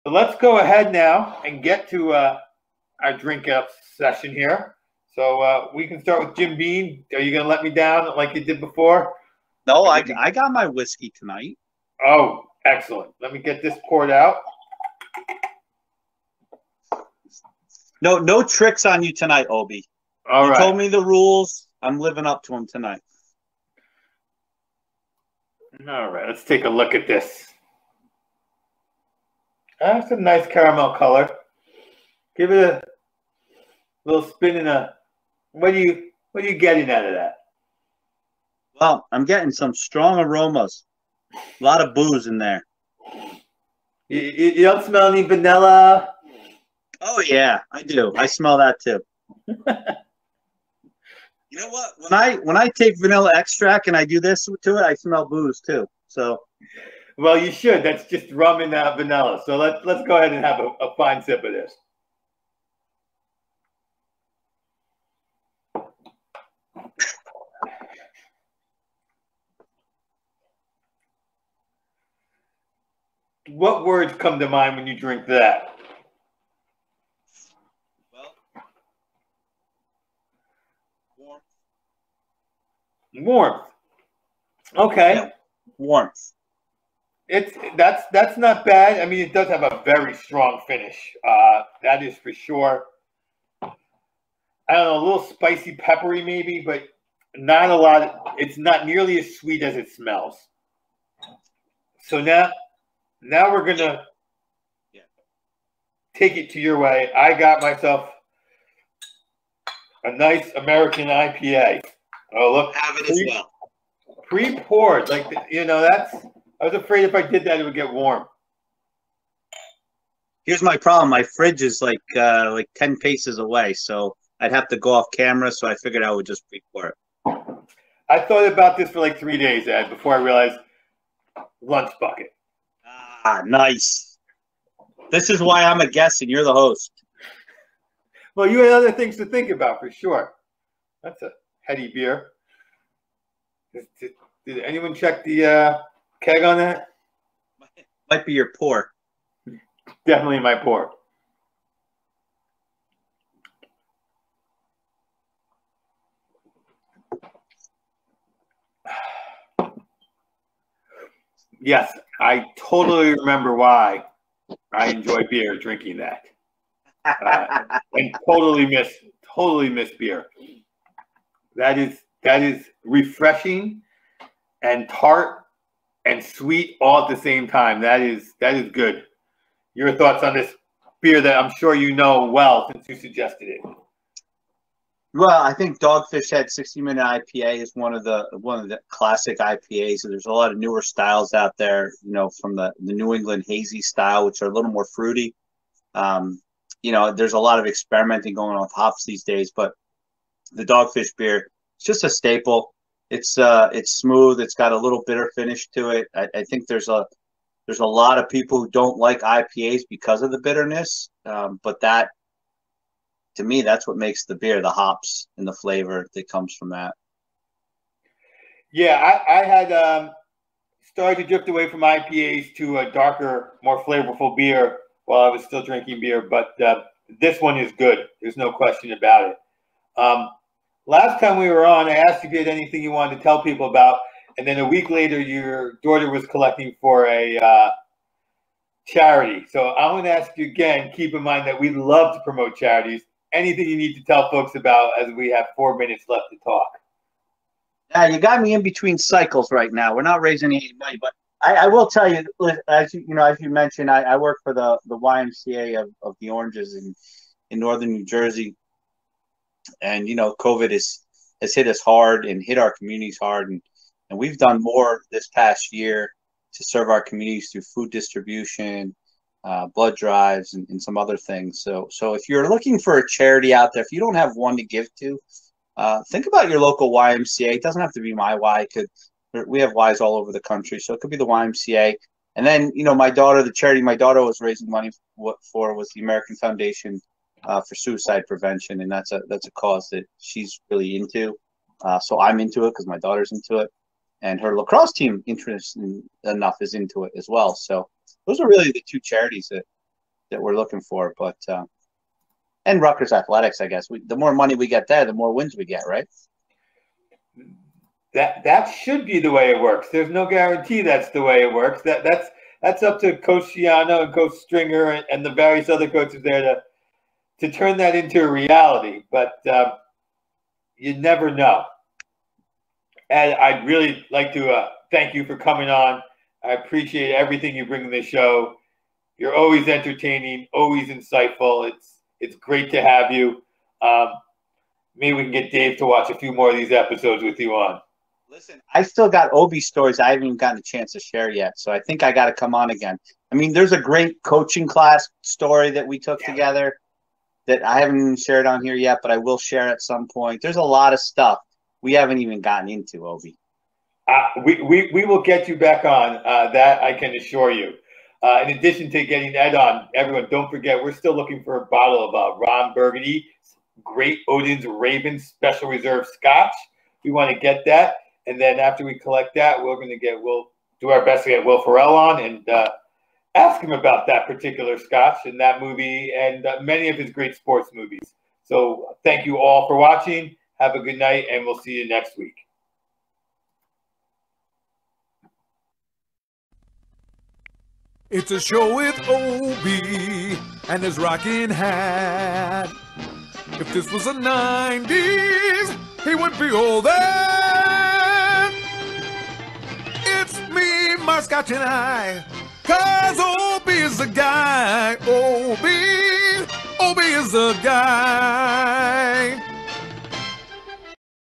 So let's go ahead now and get to our drink up session here. So we can start with Jim Beam. Are you going to let me down like you did before? No, I got my whiskey tonight. Oh, excellent. Let me get this poured out. No tricks on you tonight, Obi. All right. You told me the rules. I'm living up to them tonight. All right, let's take a look at this. That's a nice caramel color. Give it a little spin and a. What are you getting out of that? Well, I'm getting some strong aromas. A lot of booze in there. You don't smell any vanilla? Oh yeah, I do. I smell that too. You know what? When I take vanilla extract and I do this to it, I smell booze too. So, well, you should. That's just rum and vanilla. So let's go ahead and have a fine sip of this. What words come to mind when you drink that? Well, warmth. Okay. Yeah, warmth. That's not bad. I mean, it does have a very strong finish. That is for sure. I don't know, a little spicy, peppery maybe, but not a lot. It's not nearly as sweet as it smells. So now we're gonna take it to your way. I got myself a nice American IPA. Oh, look, have it as well. Pre-poured, like I was afraid if I did that, it would get warm. Here's my problem. My fridge is like 10 paces away, so I'd have to go off camera. So I figured I would just pre-pour it. I thought about this for like 3 days, Ed, before I realized lunch bucket. Ah, nice. This is why I'm a guest and you're the host. Well, you had other things to think about for sure. That's a heady beer. Did anyone check the keg on that? Might be your pour. Definitely my pour. Yes, I totally remember why I enjoy beer drinking that. And totally miss beer. That is refreshing and tart and sweet all at the same time. That is good. Your thoughts on this beer that I'm sure you know well since you suggested it? Well, I think Dogfish Head 60-minute IPA is one of the classic IPAs. So there's a lot of newer styles out there, from the New England hazy style, which are a little more fruity. There's a lot of experimenting going on with hops these days, but the Dogfish beer, it's just a staple. It's smooth. It's got a little bitter finish to it. I think there's a lot of people who don't like IPAs because of the bitterness, but that, to me, that's what makes the beer, the hops and the flavor that comes from that. Yeah, I had started to drift away from IPAs to a darker, more flavorful beer while I was still drinking beer, but this one is good. There's no question about it. Last time we were on, I asked if you had anything you wanted to tell people about, and then a week later, your daughter was collecting for a charity. So I'm going to ask you again, keep in mind that we love to promote charities. Anything you need to tell folks about as we have 4 minutes left to talk? Yeah, you got me in between cycles right now. We're not raising any money, but I will tell you, as you mentioned, I work for the YMCA of the Oranges in northern New Jersey, and COVID has hit us hard and hit our communities hard, and we've done more this past year to serve our communities through food distribution, blood drives, and some other things. So if you're looking for a charity out there, if you don't have one to give to, think about your local YMCA. It doesn't have to be my Y. We have Ys all over the country, so it could be the YMCA. And then, my daughter, the charity my daughter was raising money for was the American Foundation for Suicide Prevention, and that's a cause that she's really into. So I'm into it because my daughter's into it, and her lacrosse team, interesting enough, is into it as well. So those are really the two charities that that we're looking for. But and Rutgers athletics, I guess. The more money we get there, the more wins we get, right? That should be the way it works. There's no guarantee that's the way it works. That's up to Coach Shiano and Coach Stringer and the various other coaches there to turn that into a reality. But you never know. And I'd really like to thank you for coming on. I appreciate everything you bring to the show. You're always entertaining, always insightful. It's great to have you. Maybe we can get Dave to watch a few more of these episodes with you on. Listen, I still got Obi stories I haven't even gotten a chance to share yet, so I think I got to come on again. I mean, there's a great coaching class story that we took together that I haven't even shared on here yet, but I will share at some point. There's a lot of stuff we haven't even gotten into, Obi. We will get you back on. That I can assure you. In addition to getting Ed on, everyone, don't forget, we're still looking for a bottle of Ron Burgundy, Great Odin's Raven Special Reserve Scotch. We want to get that. And then after we collect that, we'll do our best to get Will Ferrell on and ask him about that particular Scotch and that movie and many of his great sports movies. So thank you all for watching. Have a good night, and we'll see you next week. It's a show with Obi and his rocking hat. If this was the 90s, he would be all that. It's me, my Scotch and I, 'cause Obi is the guy. Obi is the guy.